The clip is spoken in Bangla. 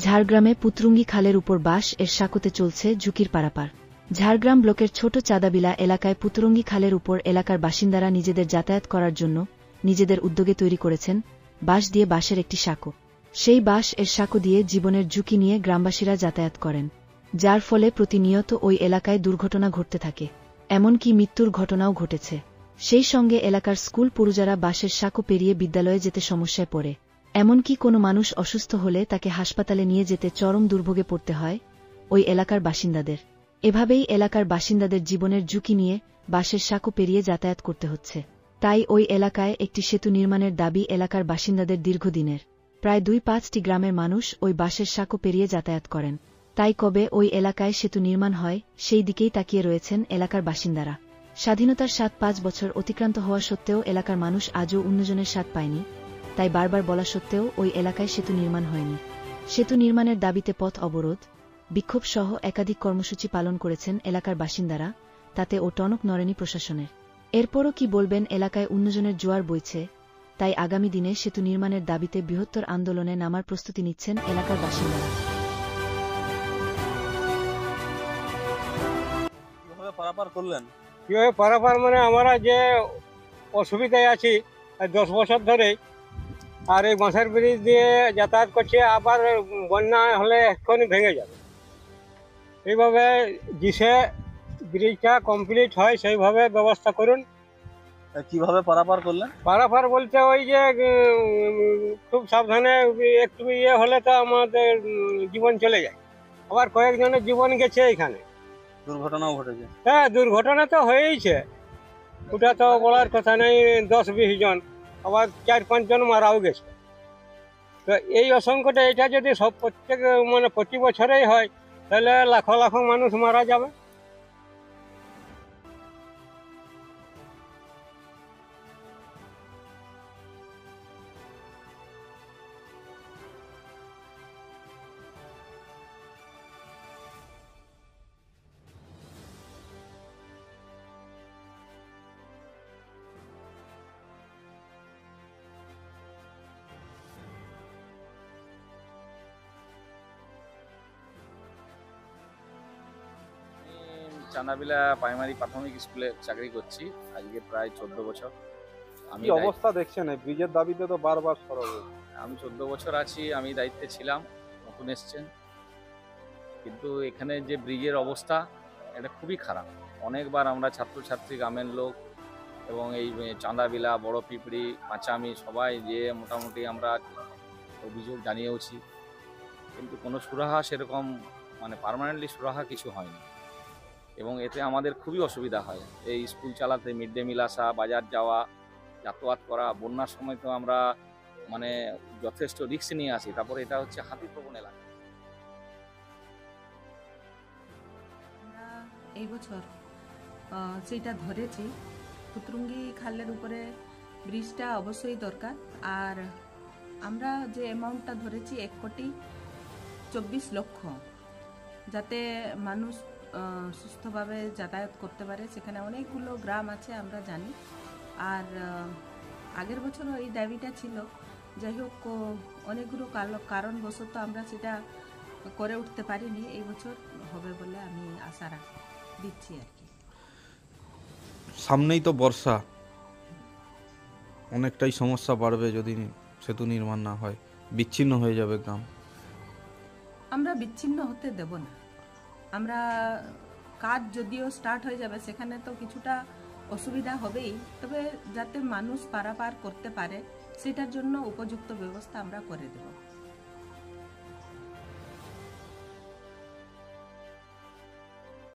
ঝাড়গ্রামে পুতরুঙ্গি খালের উপর বাঁশ এর সাঁকোতে চলছে ঝুঁকির পারাপার। ঝাড়গ্রাম ব্লকের ছোট চাঁদাবিলা এলাকায় পুতরুঙ্গি খালের উপর এলাকার বাসিন্দারা নিজেদের যাতায়াত করার জন্য নিজেদের উদ্যোগে তৈরি করেছেন বাঁশ দিয়ে বাঁশের একটি সাঁকো। সেই বাঁশ এর সাঁকো দিয়ে জীবনের ঝুঁকি নিয়ে গ্রামবাসীরা যাতায়াত করেন, যার ফলে প্রতিনিয়ত ওই এলাকায় দুর্ঘটনা ঘটতে থাকে, এমনকি মৃত্যুর ঘটনাও ঘটেছে। সেই সঙ্গে এলাকার স্কুল পুরুষারা বাঁশের সাঁকো পেরিয়ে বিদ্যালয়ে যেতে সমস্যায় পড়ে, এমনকি কোনো মানুষ অসুস্থ হলে তাকে হাসপাতালে নিয়ে যেতে চরম দুর্ভোগে পড়তে হয় ওই এলাকার বাসিন্দাদের। এভাবেই এলাকার বাসিন্দাদের জীবনের ঝুঁকি নিয়ে বাঁশের সাঁকো পেরিয়ে যাতায়াত করতে হচ্ছে। তাই ওই এলাকায় একটি সেতু নির্মাণের দাবি এলাকার বাসিন্দাদের দীর্ঘদিনের। প্রায় ২-৫টি গ্রামের মানুষ ওই বাঁশের সাঁকো পেরিয়ে যাতায়াত করেন। তাই কবে ওই এলাকায় সেতু নির্মাণ হয় সেই দিকেই তাকিয়ে রয়েছেন এলাকার বাসিন্দারা। স্বাধীনতার ৭-৫ বছর অতিক্রান্ত হওয়া সত্ত্বেও এলাকার মানুষ আজও উন্নয়নের স্বাদ পায়নি। তাই বারবার বলা সত্ত্বেও ওই এলাকায় সেতু নির্মাণ হয়নি। সেতু নির্মাণের দাবিতে পথ অবরোধ, বিক্ষোভ সহ একাধিক কর্মসূচি পালন করেছেন এলাকার বাসিন্দারা, তাতে ও টনক নড়েনি প্রশাসনের। এরপরও কি বলবেন, এলাকায় উন্নয়নের জোয়ার বইছে, তাই আগামী দিনে সেতু নির্মাণের দাবিতে বৃহত্তর আন্দোলনে নামার প্রস্তুতি নিচ্ছেন এলাকার বাসিন্দারা। কিভাবে পারাপার করলেন? কিভাবে পারাপার মানে আমরা যে অসুবিধায় আছি 10 বছর ধরে, আর এই বাঁশের ব্রিজ দিয়ে যাতায়াত করছে, আবার বন্যা হলে এক্ষুনি ভেঙে যাবে। এইভাবে জিসে ব্রিজটা কমপ্লিট হয় সেইভাবে ব্যবস্থা করুন। কিভাবে পারাপার করলেন? পারাপার বলতে ওই যে খুব সাবধানে, একটু ইয়ে হলে তো আমাদের জীবন চলে যায়। আবার কয়েকজনের জীবন গেছে এখানে, দুর্ঘটনাও ঘটেছে। হ্যাঁ, দুর্ঘটনা তো হয়েইছে, ওটা তো বলার কথা নেই। 10-20 জন, আবার 4-5 জন মারাও গেছে। তো এই অসংখ্যটা, এটা যদি সব প্রতি বছরেই হয় তাহলে লাখো লাখো মানুষ মারা যাবে। চাঁদাবিলা প্রাইমারি প্রাথমিক স্কুলে চাকরি করছি আজকে প্রায় 14 বছর। কি অবস্থা দেখছেন এই ব্রিজের দাবিতে তো বারবার সরব? আমি 14 বছর আছি, আমি দায়িত্বে ছিলাম, নতুন এসছেন, কিন্তু এখানে যে ব্রিজের অবস্থা এটা খুবই খারাপ। অনেকবার আমরা ছাত্রছাত্রী, গ্রামের লোক এবং এই চাঁদাবিলা, বড় পিঁপড়ি, পাঁচামি সবাই যে মোটামুটি আমরা অভিযোগ জানিয়েওছি, কিন্তু কোনো সুরাহা সেরকম পার্মানেন্টলি সুরাহা কিছু হয়নি এবং এতে আমাদের খুবই অসুবিধা হয়। এই স্কুল চালাতে, মিড ডে মিল আসা, বাজার যাওয়া, যাতায়াত করা, বন্যার সময় তো আমরা যথেষ্ট রিস্ক নিয়ে আসি। তারপরে এটা হচ্ছে হাতিপ্রবণ এলাকা। আমরা এই বছর সেটা ধরেছি, পুতরুঙ্গি খালের উপরে ব্রিজটা অবশ্যই দরকার। আর আমরা যে অ্যামাউন্টটা ধরেছি 1,24,00,000, যাতে মানুষ সুস্থভাবে যাতায়াত করতে পারে। সেখানে অনেকগুলো গ্রাম আছে আমরা জানি, আর আগের বছরও এই দাবিটা ছিল। যাই হোক, অনেকগুলো কারণবশত আমরা সেটা করে উঠতে পারিনি। এই বছর হবে বলে আমি আশা দিচ্ছি আর কি। সামনেই তো বর্ষা, অনেকটাই সমস্যা বাড়বে যদি সেতু নির্মাণ না হয়, বিচ্ছিন্ন হয়ে যাবে গ্রাম। আমরা বিচ্ছিন্ন হতে দেব না। আমরা কাজ যদিও স্টার্ট হয়ে যাবে, সেখানে তো কিছুটা অসুবিধা হবেই, তবে যাতে মানুষ পারাপার করতে পারে সেটার জন্য উপযুক্ত ব্যবস্থা আমরা করে দেব।